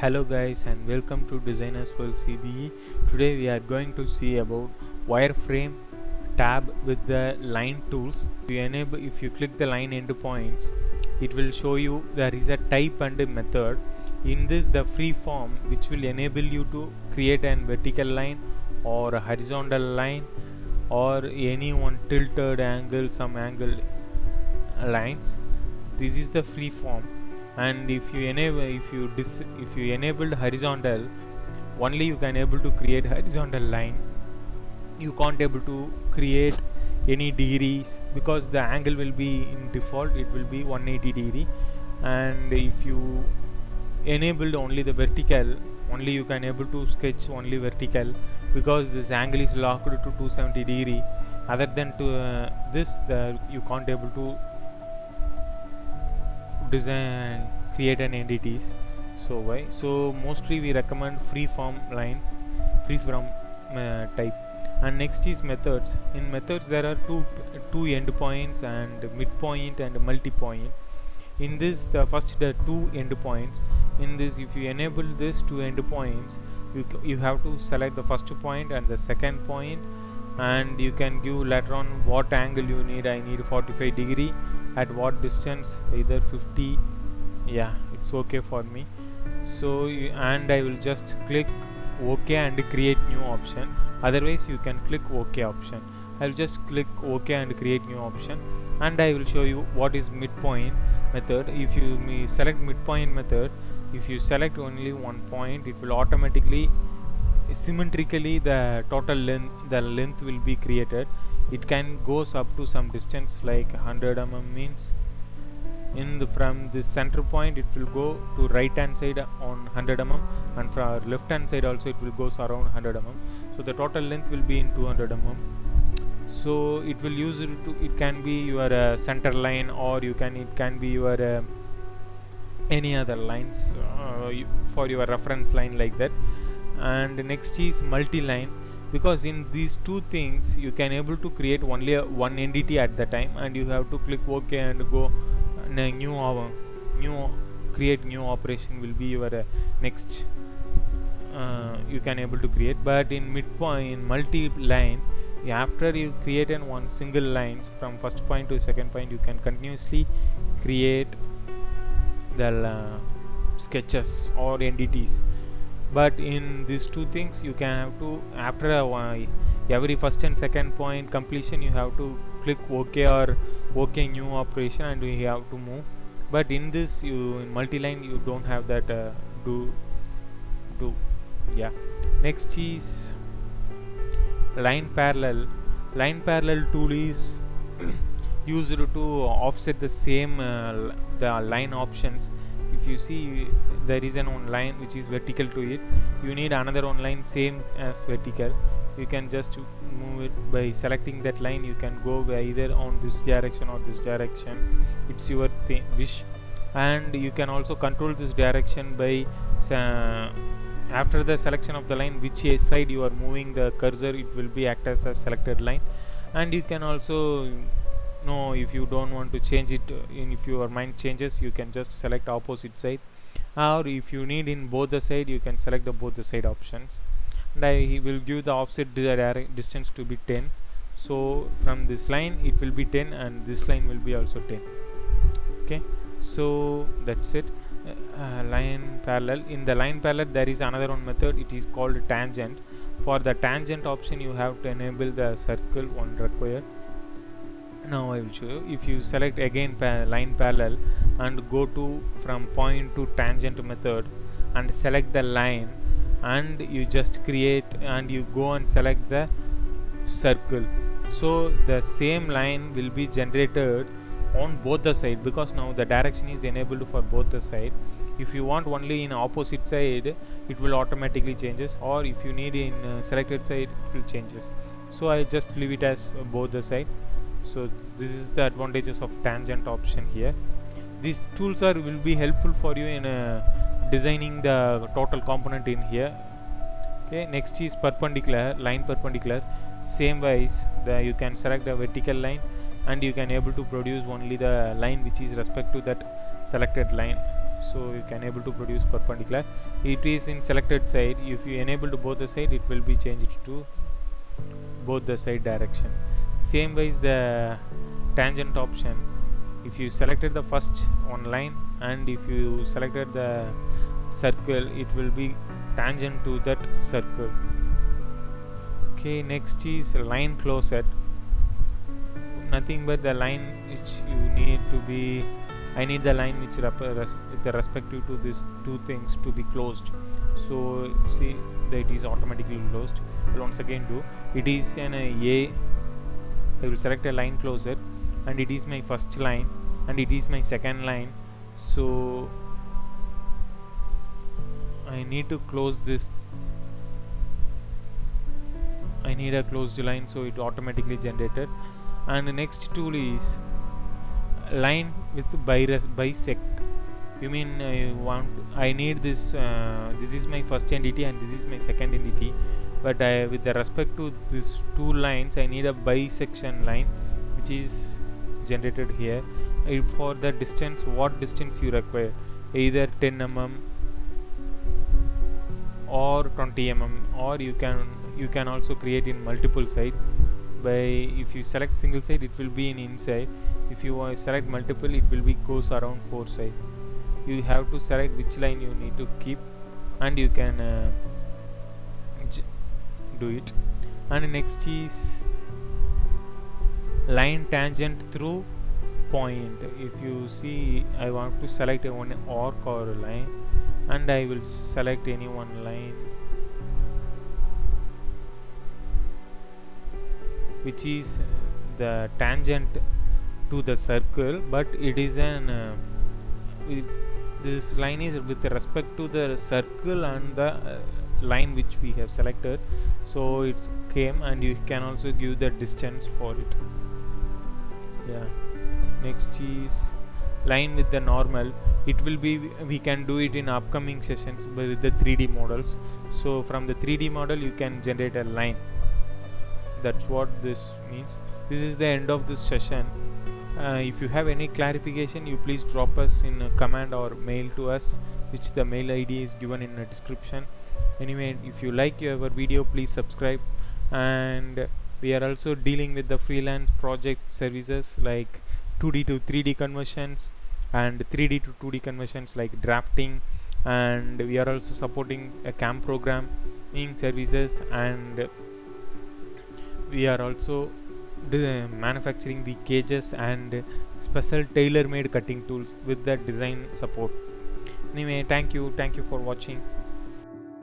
Hello guys and welcome to Designers World CBE. Today we are going to see about wireframe tab with the line tools. If you click the line endpoints, it will show you there is a type and a method. In this the free form which will enable you to create an vertical line or a horizontal line or any one tilted angle, some angle lines. This is the free form, and if you enabled horizontal, only you can able to create horizontal line. You can't able to create any degrees because the angle will be in default, it will be 180 degree. And if you enabled only the vertical, only you can able to sketch only vertical because this angle is locked to 270 degree. Other than to this, you can't able to design create an entities. So why? So mostly we recommend free form lines, free from type. And next is methods. In methods there are two endpoints and midpoint and multi-point. In this, the two endpoints. In this, if you enable this two endpoints, you have to select the first point and the second point, and you can give later on what angle you need. I need 45 degree at what distance, either 50. Yeah, it's okay for me. So and I will just click OK and create new option. Otherwise you can click OK option. I will just click OK and create new option, and I will show you what is midpoint method. If you select midpoint method, if you select only one point, it will automatically symmetrically the total length will be created. It can goes up to some distance like 100 mm means from this center point it will go to right hand side on 100 mm, and from left hand side also it will goes around 100 mm. So the total length will be in 200 mm. So it will use it to, it can be your center line, or it can be your any other lines for your reference line, like that. And next is multi-line, because in these two things you can able to create only one entity at the time, and you have to click OK and go new create new operation will be your next you can able to create. But in midpoint, multi-line, after you create one single line from first point to second point, you can continuously create the sketches or entities. But in these two things you can have to, after every first and second point completion, you have to click OK or OK new operation, and you have to move. But in this, in multi-line, you don't have that do. Yeah. Next is line parallel. Line parallel tool is used to offset the same the line options. If you see, there is an one line which is vertical to it, you need another one line same as vertical. You can just move it by selecting that line. You can go either on this direction or this direction, it's your wish. And you can also control this direction by after the selection of the line, which side you are moving the cursor, it will be act as a selected line. And you can also know, if you don't want to change it, if your mind changes, you can just select opposite side, or if you need in both the side, you can select both the side options. And I will give the offset distance to be 10. So from this line it will be 10, and this line will be also 10. Okay, so that's it. Line parallel. In the line parallel there is another one method, it is called tangent. For the tangent option you have to enable the circle one required. Now I will show you. If you select again line parallel and go to from point to tangent method and select the line, and you just create and you go and select the circle, so the same line will be generated on both the side, because now the direction is enabled for both the side. If you want only in opposite side, it will automatically changes, or if you need in selected side, it will changes. So I just leave it as both the side. So this is the advantages of tangent option here. These tools will be helpful for you in designing the total component in here. Okay, next is perpendicular, line perpendicular. Same wise, you can select the vertical line, and you can able to produce only the line which is respect to that selected line. so you can able to produce perpendicular. It is in selected side. If you enable to both the side, it will be changed to both the side direction. Same way is the tangent option. If you selected the first one line and if you selected the circle, it will be tangent to that circle. Okay, next is line closet. Nothing but the line which you need to be, I need the line which with the respective to these two things to be closed. So see that it is automatically closed. I'll once again do, it is an A. I will select a line closet and it is my first line and it is my second line. So I need to close this. I need a closed line, so it automatically generated. And the next tool is line with bisect. You mean I need this, this is my first entity and this is my second entity, but with the respect to these two lines I need a bisection line which is generated here. For the distance, what distance you require, either 10 mm or 20 mm, or you can also create in multiple side. By if you select single side, it will be in inside. If you select multiple, it will be goes around 4 side. You have to select which line you need to keep and you can do it. And next is line tangent through point. If you see, I want to select one arc or a line and I will select any one line which is the tangent to the circle, but it is an this line is with respect to the circle and the line which we have selected, so it's came, and you can also give the distance for it. Yeah, next is line with the normal. It will be, we can do it in upcoming sessions with the 3D models. So from the 3D model you can generate a line. That's what this means. This is the end of this session. If you have any clarification, you please drop us in a comment or mail to us, which the mail ID is given in the description. Anyway, if you like our video, please subscribe. And we are also dealing with the freelance project services like 2D to 3D conversions and 3D to 2D conversions like drafting, and we are also supporting a CAM programming services, and we are also manufacturing the cages and special tailor-made cutting tools with the design support. Anyway, thank you for watching.